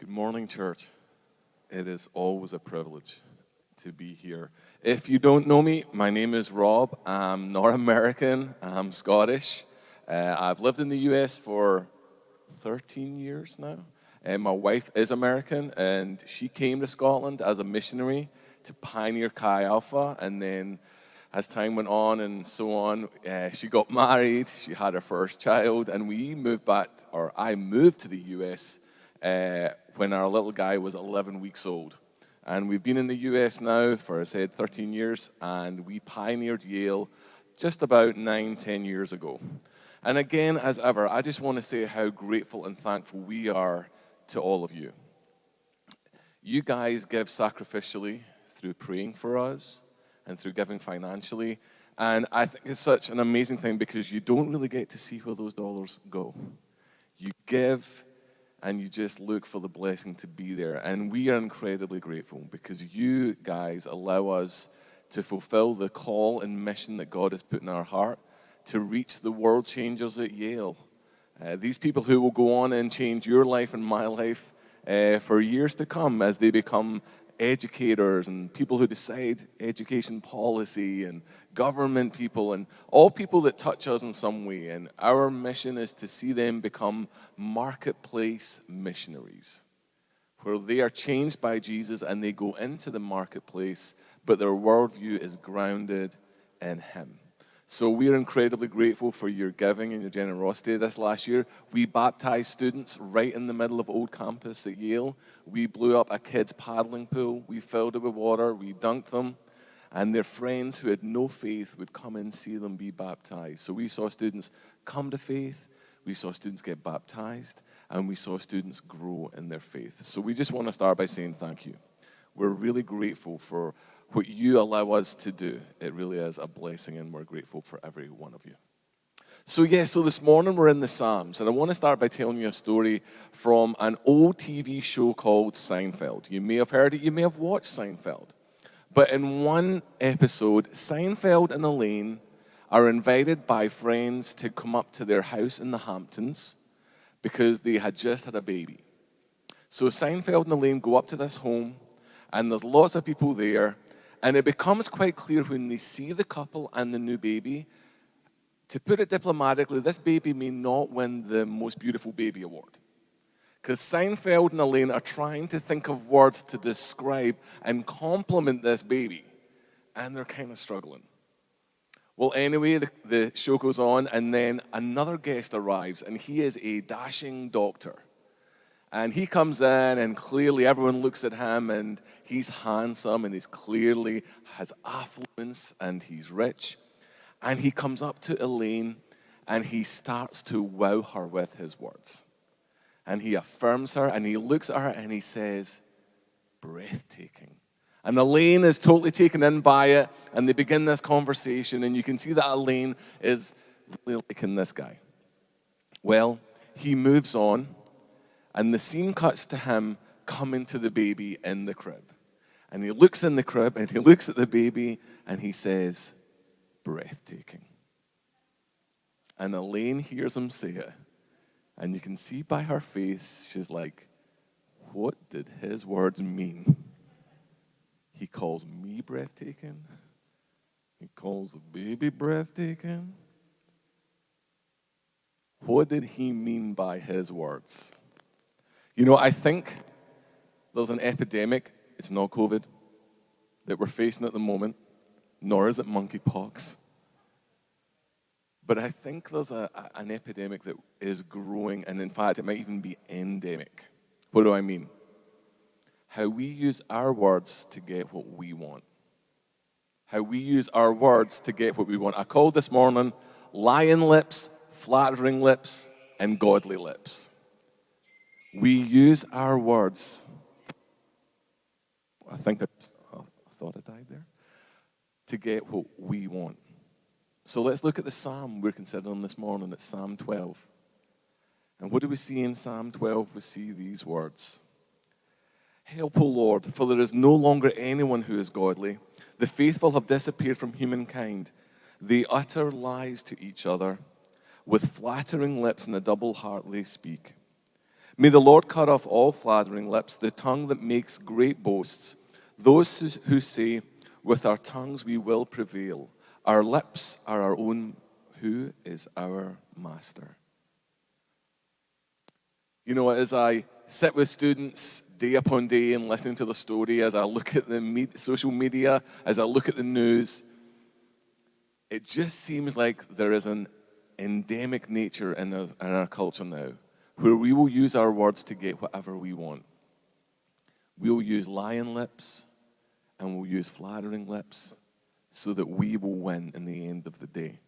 Good morning, church. It is always a privilege to be here. If you don't know me, my name is Rob. I'm not American, I'm Scottish. I've lived in the US for 13 years now. And my wife is American, and she came to Scotland as a missionary to pioneer Chi Alpha. And then, as time went on and so on, she got married, she had her first child, and I moved to the US when our little guy was 11 weeks old. And we've been in the US now for, I said, 13 years, and we pioneered Yale just about 9-10 years ago. And again, as ever, I just want to say how grateful and thankful we are to all of you. You guys give sacrificially through praying for us and through giving financially. And I think it's such an amazing thing because you don't really get to see where those dollars go. You give and you just look for the blessing to be there. And we are incredibly grateful because you guys allow us to fulfill the call and mission that God has put in our heart to reach the world changers at Yale. These people who will go on and change your life and my life for years to come as they become educators and people who decide education policy and government people and all people that touch us in some way. And our mission is to see them become marketplace missionaries, where they are changed by Jesus and they go into the marketplace, but their worldview is grounded in Him. So we are incredibly grateful for your giving and your generosity this last year. We baptized students right in the middle of Old Campus at Yale. We blew up a kids' paddling pool. We filled it with water. We dunked them. And their friends who had no faith would come and see them be baptized. So we saw students come to faith. We saw students get baptized. And we saw students grow in their faith. So we just want to start by saying thank you. We're really grateful for what you allow us to do. It really is a blessing, and we're grateful for every one of you. So this morning we're in the Psalms, and I want to start by telling you a story from an old TV show called Seinfeld. You may have heard it, you may have watched Seinfeld. But in one episode, Seinfeld and Elaine are invited by friends to come up to their house in the Hamptons because they had just had a baby. So Seinfeld and Elaine go up to this home, and there's lots of people there. And it becomes quite clear when they see the couple and the new baby, to put it diplomatically, this baby may not win the Most Beautiful Baby Award. Because Seinfeld and Elaine are trying to think of words to describe and compliment this baby. And they're kind of struggling. Well, anyway, the show goes on, and then another guest arrives, and he is a dashing doctor. And he comes in, and clearly everyone looks at him, and he's handsome, and he's clearly has affluence, and he's rich. And he comes up to Elaine, and he starts to wow her with his words. And he affirms her, and he looks at her, and he says, breathtaking. And Elaine is totally taken in by it, and they begin this conversation, and you can see that Elaine is really liking this guy. Well, he moves on. And the scene cuts to him coming to the baby in the crib. And he looks in the crib, and he looks at the baby, and he says, breathtaking. And Elaine hears him say it. And you can see by her face, she's like, what did his words mean? He calls me breathtaking. He calls the baby breathtaking. What did he mean by his words? You know, I think there's an epidemic, it's not COVID, that we're facing at the moment, nor is it monkeypox. But I think there's an epidemic that is growing, and in fact, it might even be endemic. What do I mean? How we use our words to get what we want. How we use our words to get what we want. I called this morning lying lips, flattering lips, and godly lips. We use our words. I thought I died there. To get what we want. So let's look at the psalm we're considering this morning. It's Psalm 12. And what do we see in Psalm 12? We see these words. Help, O Lord, for there is no longer anyone who is godly. The faithful have disappeared from humankind. They utter lies to each other. With flattering lips and a double heart they speak. May the Lord cut off all flattering lips, the tongue that makes great boasts, those who say, with our tongues we will prevail. Our lips are our own. Who is our master? You know, as I sit with students day upon day and listening to the story, as I look at the social media, as I look at the news, it just seems like there is an endemic nature in our culture now, where we will use our words to get whatever we want. We will use lying lips and we'll use flattering lips so that we will win in the end of the day.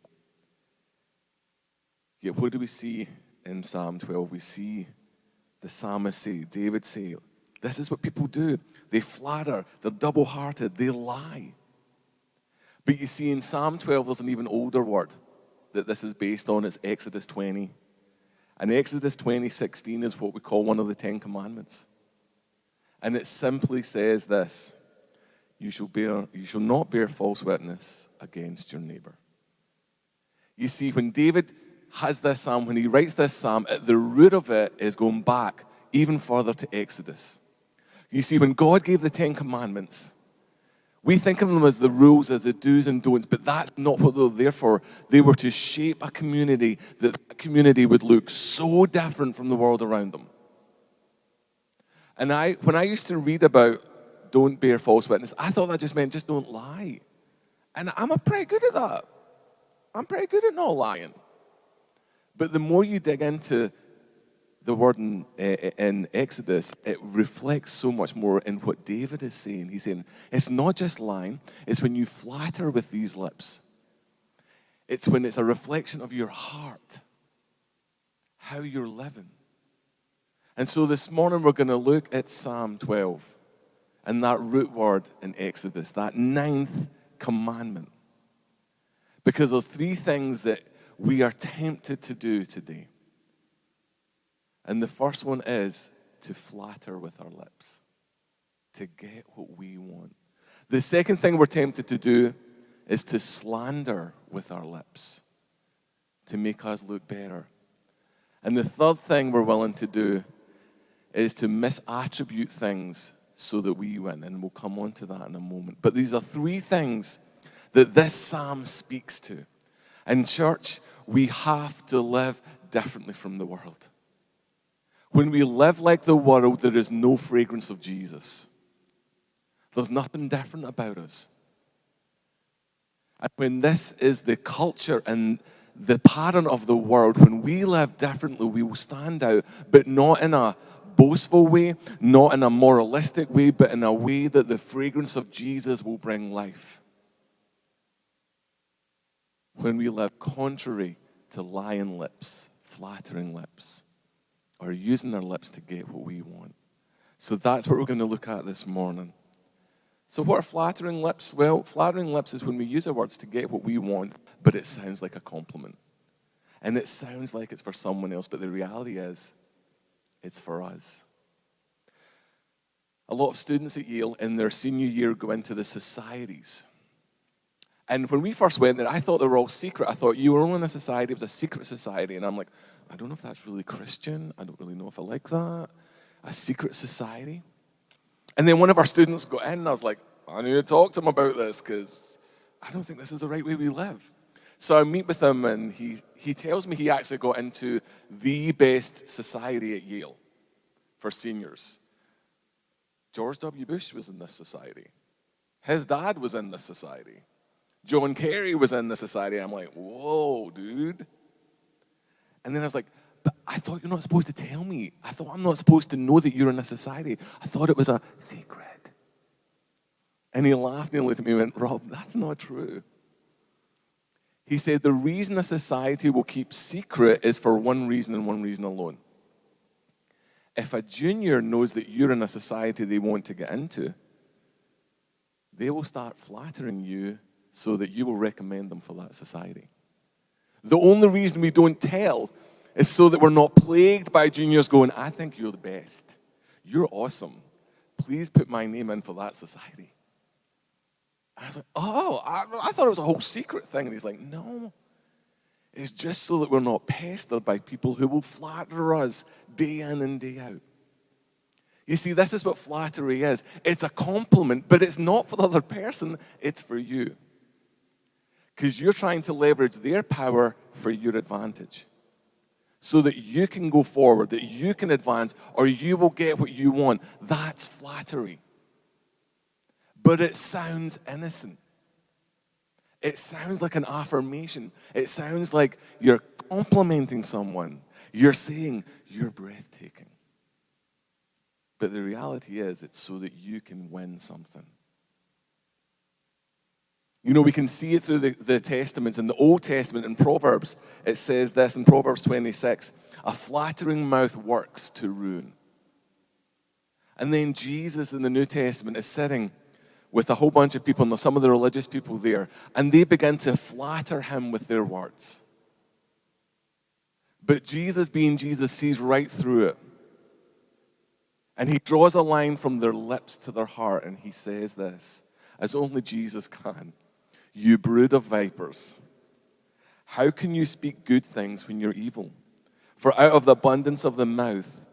Yet what do we see in Psalm 12? We see the psalmist say, David say, this is what people do. They flatter, they're double-hearted, they lie. But you see, in Psalm 12, there's an even older word that this is based on. It's Exodus 20. And Exodus 20:16 is what we call one of the 10 Commandments. And it simply says this: you shall not bear false witness against your neighbor. You see, when David has this psalm, when he writes this psalm, at the root of it is going back even further to Exodus. You see, when God gave the 10 Commandments, we think of them as the rules, as the do's and don'ts, but that's not what they're there for. They were to shape a community that community would look so different from the world around them. And when I used to read about don't bear false witness, I thought that just meant just don't lie. And I'm pretty good at that. I'm pretty good at not lying. But the more you dig into the word in Exodus, it reflects so much more in what David is saying. He's saying, it's not just lying, it's when you flatter with these lips. It's when it's a reflection of your heart, how you're living. And so this morning we're going to look at Psalm 12 and that root word in Exodus, that 9th commandment. Because there's 3 things that we are tempted to do today. And the first one is to flatter with our lips, to get what we want. The second thing we're tempted to do is to slander with our lips, to make us look better. And the third thing we're willing to do is to misattribute things so that we win. And we'll come on to that in a moment. But these are 3 things that this psalm speaks to. And church, we have to live differently from the world. When we live like the world, there is no fragrance of Jesus. There's nothing different about us. And when this is the culture and the pattern of the world, when we live differently, we will stand out, but not in a boastful way, not in a moralistic way, but in a way that the fragrance of Jesus will bring life. When we live contrary to lying lips, flattering lips, or using our lips to get what we want. So that's what we're going to look at this morning. So what are flattering lips? Well, flattering lips is when we use our words to get what we want, but it sounds like a compliment. And it sounds like it's for someone else, but the reality is, it's for us. A lot of students at Yale in their senior year go into the societies. And when we first went there, I thought they were all secret. I thought you were only in a society, it was a secret society. And I'm like, I don't know if that's really Christian. I don't really know if I like that. A secret society. And then one of our students got in, and I was like, I need to talk to him about this because I don't think this is the right way we live. So I meet with him, and he tells me he actually got into the best society at Yale for seniors. George W. Bush was in this society. His dad was in this society. John Kerry was in the society. I'm like, whoa, dude. And then I was like, but I thought you're not supposed to tell me. I thought I'm not supposed to know that you're in a society. I thought it was a secret. And he laughed and he looked at me and went, Rob, that's not true. He said the reason a society will keep secret is for one reason and one reason alone. If a junior knows that you're in a society they want to get into, they will start flattering you so that you will recommend them for that society. The only reason we don't tell is so that we're not plagued by juniors going, I think you're the best. You're awesome. Please put my name in for that society. I was like, I thought it was a whole secret thing. And he's like, no. is just so that we're not pestered by people who will flatter us day in and day out. You see, this is what flattery is. It's a compliment, but it's not for the other person, it's for you. Because you're trying to leverage their power for your advantage, so that you can go forward, that you can advance, or you will get what you want. That's flattery. But it sounds innocent. It sounds like an affirmation. It sounds like you're complimenting someone. You're saying, you're breathtaking. But the reality is, it's so that you can win something. You know, we can see it through the Testaments. In the Old Testament, in Proverbs, it says this in Proverbs 26, a flattering mouth works to ruin. And then Jesus in the New Testament is sitting with a whole bunch of people, and some of the religious people there, and they begin to flatter him with their words. But Jesus, being Jesus, sees right through it. And he draws a line from their lips to their heart, and he says this, as only Jesus can. You brood of vipers, how can you speak good things when you're evil? For out of the abundance of the mouth,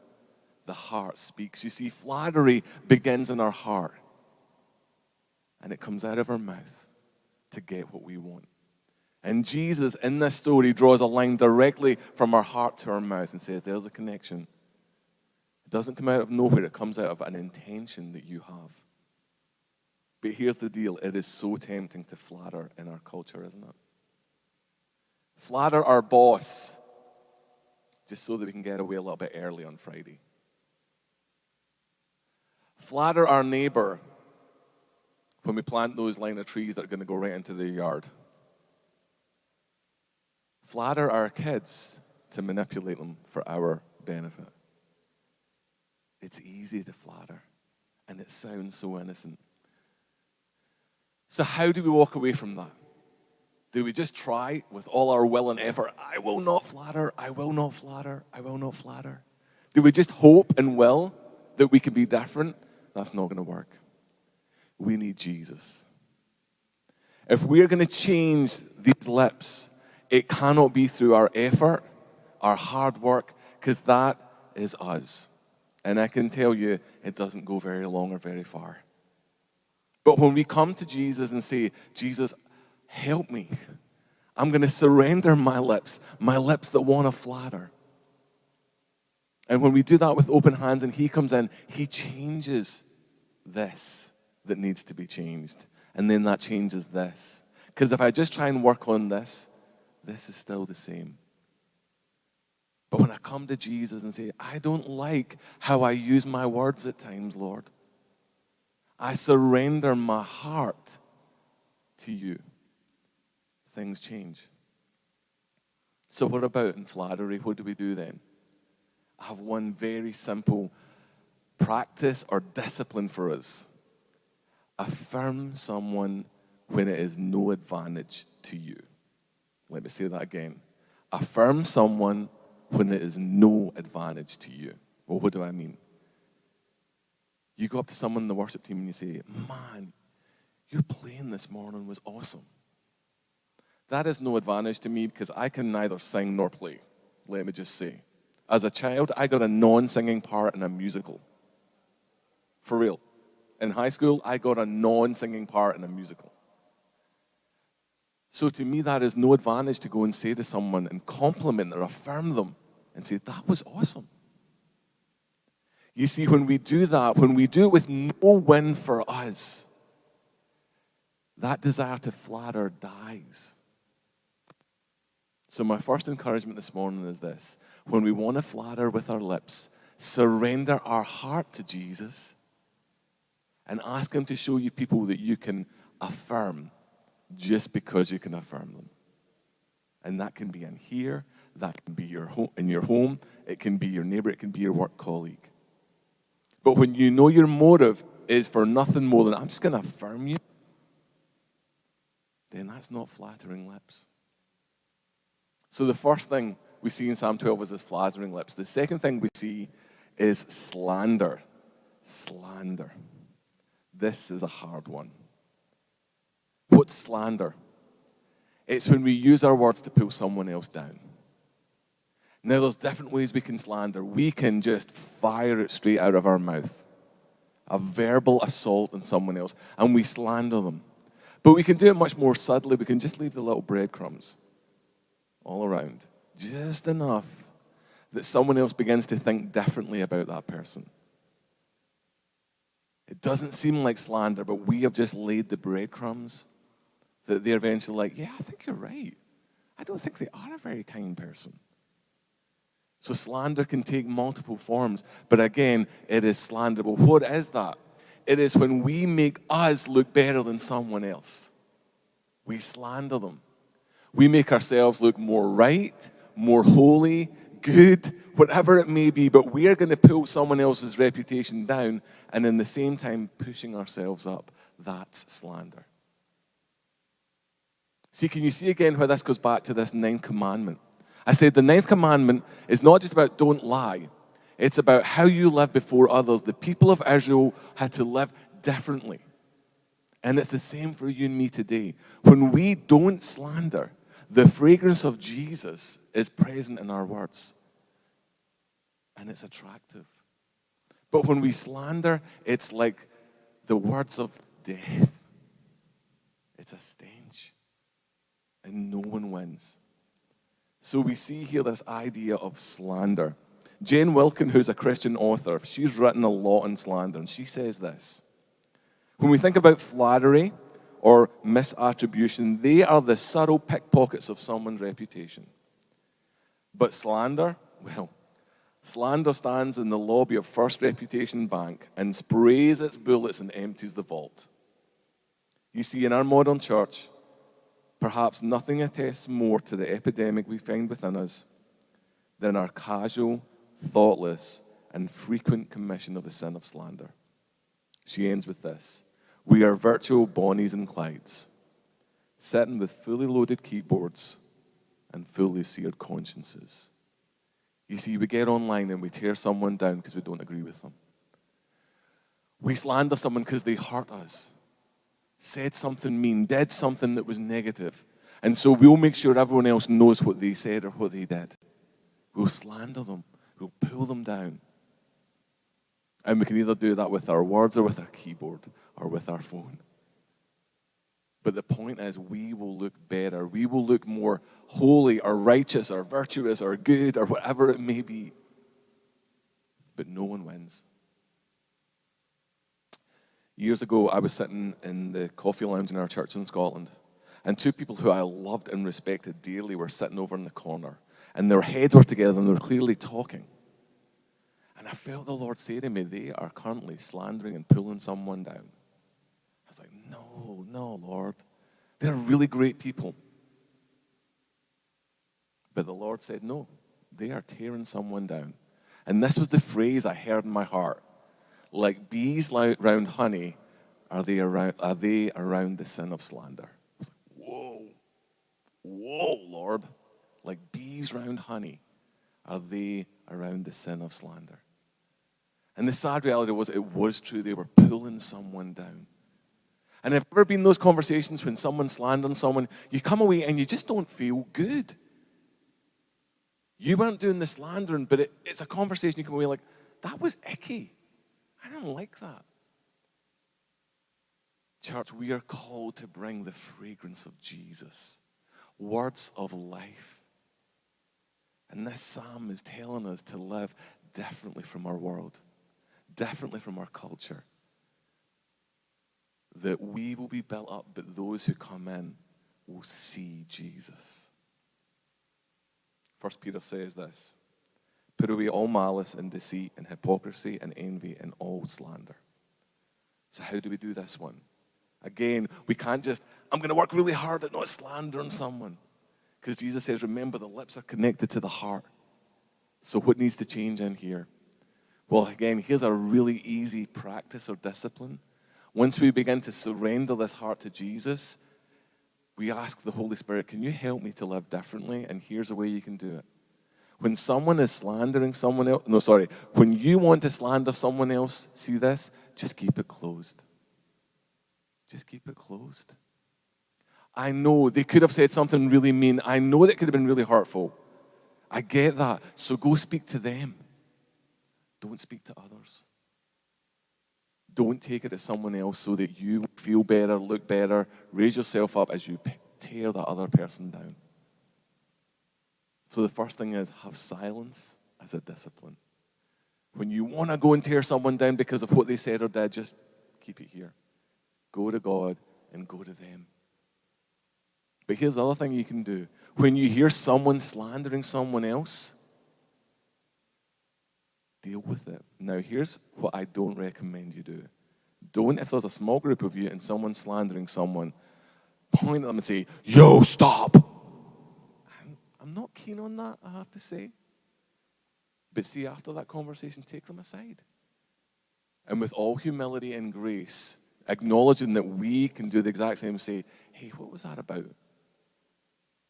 the heart speaks. You see, flattery begins in our heart, and it comes out of our mouth to get what we want. And Jesus, in this story, draws a line directly from our heart to our mouth and says, there's a connection. It doesn't come out of nowhere. It comes out of an intention that you have. But here's the deal. It is so tempting to flatter in our culture, isn't it? Flatter our boss just so that we can get away a little bit early on Friday. Flatter our neighbor when we plant those line of trees that are going to go right into their yard. Flatter our kids to manipulate them for our benefit. It's easy to flatter, and it sounds so innocent. So how do we walk away from that? Do we just try with all our will and effort, I will not flatter, I will not flatter, I will not flatter? Do we just hope and will that we can be different? That's not going to work. We need Jesus. If we're going to change these lips, it cannot be through our effort, our hard work, because that is us. And I can tell you, it doesn't go very long or very far. But when we come to Jesus and say, Jesus, help me. I'm going to surrender my lips that want to flatter. And when we do that with open hands and he comes in, he changes this that needs to be changed. And then that changes this. Because if I just try and work on this is still the same. But when I come to Jesus and say, I don't like how I use my words at times, Lord. I surrender my heart to you. Things change. So what about in flattery? What do we do then? I have one very simple practice or discipline for us. Affirm someone when it is no advantage to you. Let me say that again. Affirm someone when it is no advantage to you. Well, what do I mean? You go up to someone in the worship team and you say, man, your playing this morning was awesome. That is no advantage to me because I can neither sing nor play, let me just say. As a child, I got a non-singing part in a musical. For real. In high school, I got a non-singing part in a musical. So to me, that is no advantage to go and say to someone and compliment or affirm them and say, that was awesome. You see, when we do that, when we do it with no win for us, that desire to flatter dies. So my first encouragement this morning is this. When we want to flatter with our lips, surrender our heart to Jesus and ask him to show you people that you can affirm just because you can affirm them. And that can be in here, that can be in your home, it can be your neighbor, it can be your work colleague. But when you know your motive is for nothing more than, I'm just going to affirm you, then that's not flattering lips. So the first thing we see in Psalm 12 is this flattering lips. The second thing we see is slander. Slander. This is a hard one. What's slander? It's when we use our words to pull someone else down. Now, there's different ways we can slander. We can just fire it straight out of our mouth. A verbal assault on someone else, and we slander them. But we can do it much more subtly. We can just leave the little breadcrumbs all around. Just enough that someone else begins to think differently about that person. It doesn't seem like slander, but we have just laid the breadcrumbs that they're eventually like, yeah, I think you're right. I don't think they are a very kind person. So slander can take multiple forms. But again, it is slander. But what is that? It is when we make us look better than someone else. We slander them. We make ourselves look more right, more holy, good, whatever it may be. But we are going to pull someone else's reputation down and in the same time pushing ourselves up. That's slander. See, can you see again how this goes back to this 9th commandment? I said the 9th commandment is not just about don't lie. It's about how you live before others. The people of Israel had to live differently. And it's the same for you and me today. When we don't slander, the fragrance of Jesus is present in our words. And it's attractive. But when we slander, it's like the words of death. It's a stench. And no one wins. So we see here this idea of slander. Jane Wilkin, who's a Christian author, she's written a lot on slander, and she says this. When we think about flattery or misattribution, they are the subtle pickpockets of someone's reputation. But slander, well, slander stands in the lobby of First Reputation Bank and sprays its bullets and empties the vault. You see, in our modern church, perhaps nothing attests more to the epidemic we find within us than our casual, thoughtless, and frequent commission of the sin of slander. She ends with this. We are virtual Bonnies and Clydes, sitting with fully loaded keyboards and fully seared consciences. You see, we get online and we tear someone down because we don't agree with them. We slander someone because they hurt us, said something mean, did something that was negative. And so we'll make sure everyone else knows what they said or what they did. We'll slander them. We'll pull them down. And we can either do that with our words or with our keyboard or with our phone. But the point is, we will look better. We will look more holy or righteous or virtuous or good or whatever it may be. But no one wins. Years ago, I was sitting in the coffee lounge in our church in Scotland, and two people who I loved and respected dearly were sitting over in the corner, and their heads were together and they were clearly talking. And I felt the Lord say to me, they are currently slandering and pulling someone down. I was like, no, Lord. They're really great people. But the Lord said, no, they are tearing someone down. And this was the phrase I heard in my heart. Like bees around honey, are they around the sin of slander? I was like, whoa, Lord. Like bees around honey, are they around the sin of slander? And the sad reality was, it was true. They were pulling someone down. And have ever been those conversations when someone's slandering someone, you come away and you just don't feel good. You weren't doing the slandering, but it's a conversation you come away like, that was icky. I don't like that. Church, we are called to bring the fragrance of Jesus, words of life. And this psalm is telling us to live differently from our world, differently from our culture. That we will be built up, but those who come in will see Jesus. 1 Peter says this, put away all malice and deceit and hypocrisy and envy and all slander. So how do we do this one? Again, we can't just, I'm going to work really hard at not slandering someone. Because Jesus says, remember, the lips are connected to the heart. So what needs to change in here? Well, again, here's a really easy practice or discipline. Once we begin to surrender this heart to Jesus, we ask the Holy Spirit, can you help me to live differently? And here's a way you can do it. When someone is slandering someone else, when you want to slander someone else, see this? Just keep it closed. Just keep it closed. I know they could have said something really mean. I know that could have been really hurtful. I get that. So go speak to them. Don't speak to others. Don't take it to someone else so that you feel better, look better, raise yourself up as you tear that other person down. So the first thing is have silence as a discipline. When you want to go and tear someone down because of what they said or did, just keep it here. Go to God and go to them. But here's the other thing you can do. When you hear someone slandering someone else, deal with it. Now, here's what I don't recommend you do. Don't, if there's a small group of you and someone's slandering someone, point at them and say, yo, stop. I'm not keen on that, I have to say. But see, after that conversation, take them aside. And with all humility and grace, acknowledging that we can do the exact same, say, hey, what was that about?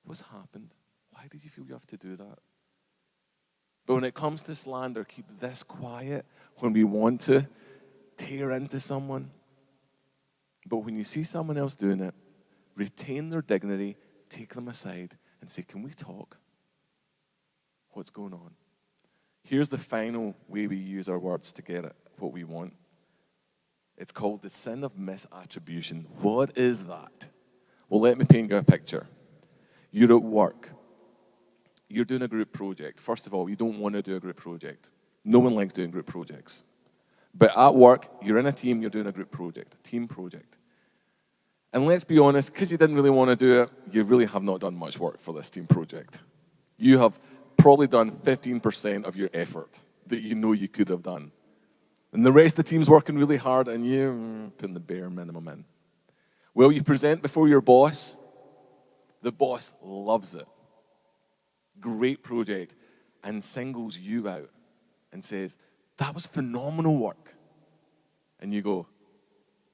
What's happened? Why did you feel you have to do that? But when it comes to slander, keep this quiet when we want to tear into someone. But when you see someone else doing it, retain their dignity, take them aside, and say, can we talk? What's going on? Here's the final way we use our words to get at what we want. It's called the sin of misattribution. What is that? Well, let me paint you a picture. You're at work. You're doing a group project. First of all, you don't want to do a group project. No one likes doing group projects. But at work, you're in a team, you're doing a group project, a team project. And let's be honest, because you didn't really want to do it, you really have not done much work for this team project. You have probably done 15% of your effort that you know you could have done. And the rest of the team's working really hard and you're putting the bare minimum in. Well, you present before your boss. The boss loves it. Great project. And singles you out and says, that was phenomenal work. And you go,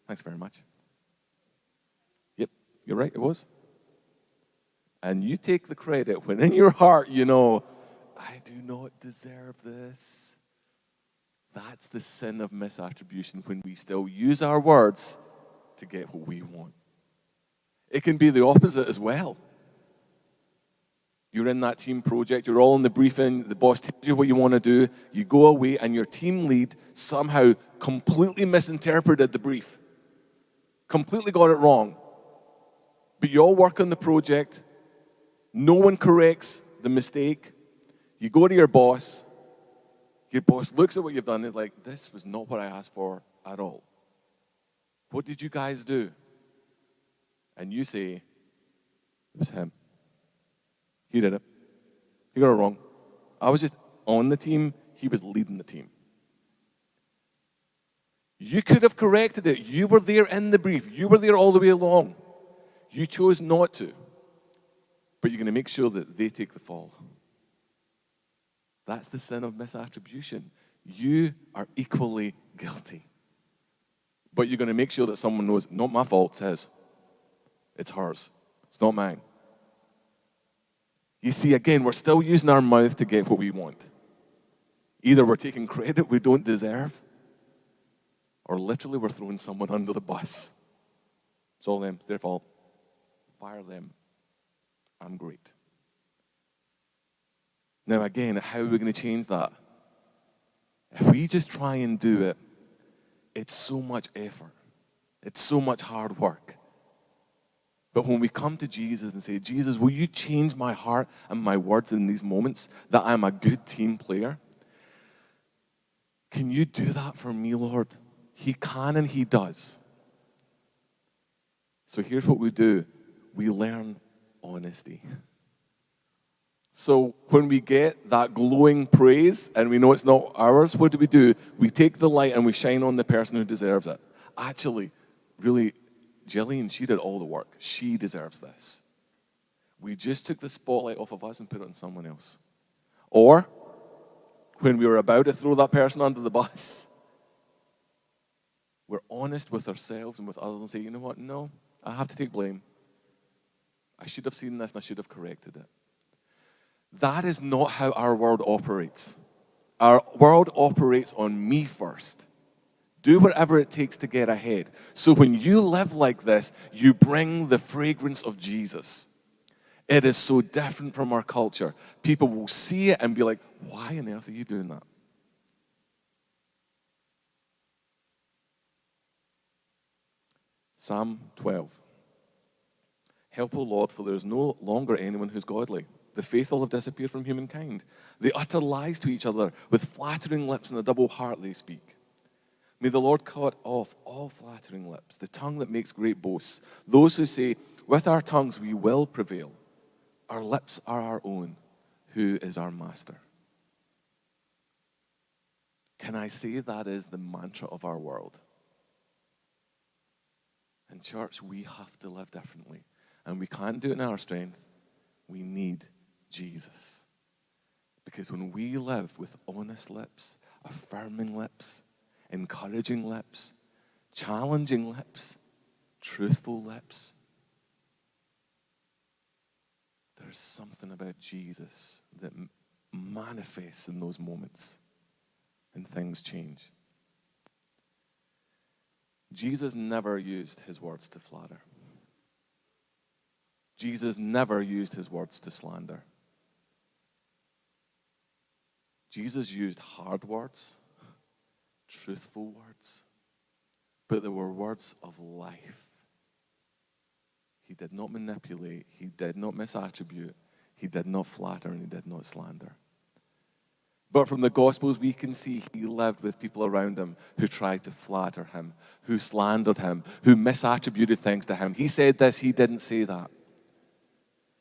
thanks very much. Yep, you're right, it was. And you take the credit when in your heart you know, I do not deserve this. That's the sin of misattribution, when we still use our words to get what we want. It can be the opposite as well. You're in that team project, you're all in the briefing, the boss tells you what you want to do, you go away and your team lead somehow completely misinterpreted the brief. Completely got it wrong. But you all work on the project, no one corrects the mistake. You go to your boss looks at what you've done and is like, this was not what I asked for at all. What did you guys do? And you say, it was him. He did it. He got it wrong. I was just on the team. He was leading the team. You could have corrected it. You were there in the brief. You were there all the way along. You chose not to. But you're going to make sure that they take the fall. That's the sin of misattribution. You are equally guilty. But you're going to make sure that someone knows, not my fault, it's his. It's hers. It's not mine. You see, again, we're still using our mouth to get what we want. Either we're taking credit we don't deserve, or literally we're throwing someone under the bus. It's all them. It's their fault. Fire them. I'm great. Now, again, how are we going to change that? If we just try and do it, it's so much effort. It's so much hard work. But when we come to Jesus and say, Jesus, will you change my heart and my words in these moments that I'm a good team player? Can you do that for me, Lord? He can and he does. So here's what we do. We learn honesty. So when we get that glowing praise and we know it's not ours, what do? We take the light and we shine on the person who deserves it. Actually, really, Jillian, she did all the work. She deserves this. We just took the spotlight off of us and put it on someone else. Or, when we were about to throw that person under the bus, we're honest with ourselves and with others and say, you know what, no, I have to take blame. I should have seen this and I should have corrected it. That is not how our world operates. Our world operates on me first. Do whatever it takes to get ahead. So when you live like this, you bring the fragrance of Jesus. It is so different from our culture. People will see it and be like, why on earth are you doing that? Psalm 12. Help, O Lord, for there is no longer anyone who's godly. The faithful have disappeared from humankind. They utter lies to each other. With flattering lips and a double heart they speak. May the Lord cut off all flattering lips, the tongue that makes great boasts. Those who say, with our tongues we will prevail. Our lips are our own. Who is our master? Can I say that is the mantra of our world? In church, we have to live differently. And we can't do it in our strength. We need Jesus. Because when we live with honest lips, affirming lips, encouraging lips, challenging lips, truthful lips, there's something about Jesus that manifests in those moments and things change. Jesus never used his words to flatter. Jesus never used his words to slander. Jesus used hard words, truthful words, but they were words of life. He did not manipulate, he did not misattribute, he did not flatter, and he did not slander. But from the Gospels, we can see he lived with people around him who tried to flatter him, who slandered him, who misattributed things to him. He said this, he didn't say that.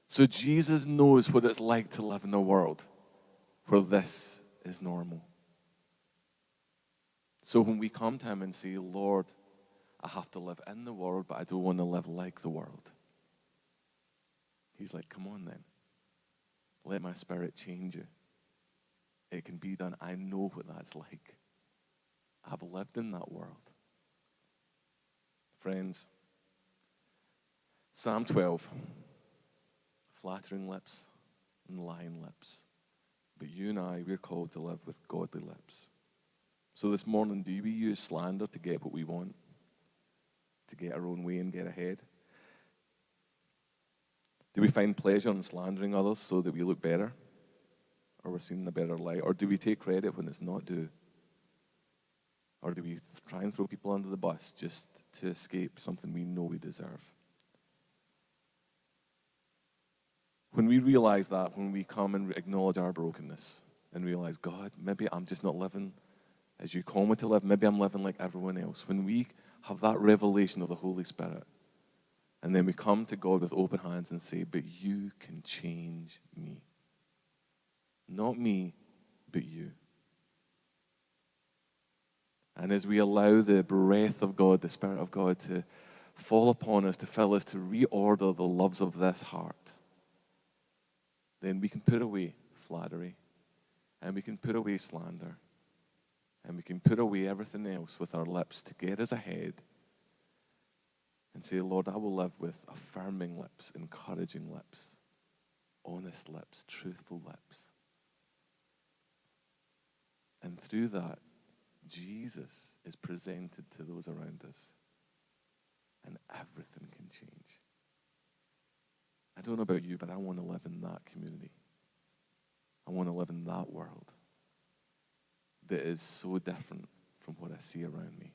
So Jesus knows what it's like to live in a world where this is normal. So when we come to him and say, Lord, I have to live in the world, but I don't want to live like the world. He's like, come on then. Let my spirit change you. It can be done. I know what that's like. I've lived in that world. Friends, Psalm 12, flattering lips and lying lips. But you and I, we're called to live with godly lips. So this morning, do we use slander to get what we want? To get our own way and get ahead? Do we find pleasure in slandering others so that we look better? Or we're seen in a better light? Or do we take credit when it's not due? Or do we try and throw people under the bus just to escape something we know we deserve? When we realize that, when we come and acknowledge our brokenness and realize, God, maybe I'm just not living as you call me to live, maybe I'm living like everyone else. When we have that revelation of the Holy Spirit, and then we come to God with open hands and say, but you can change me. Not me, but you. And as we allow the breath of God, the Spirit of God to fall upon us, to fill us, to reorder the loves of this heart, then we can put away flattery, and we can put away slander, and we can put away everything else with our lips to get us ahead and say, Lord, I will live with affirming lips, encouraging lips, honest lips, truthful lips. And through that, Jesus is presented to those around us, and everything can change. I don't know about you, but I want to live in that community. I want to live in that world that is so different from what I see around me.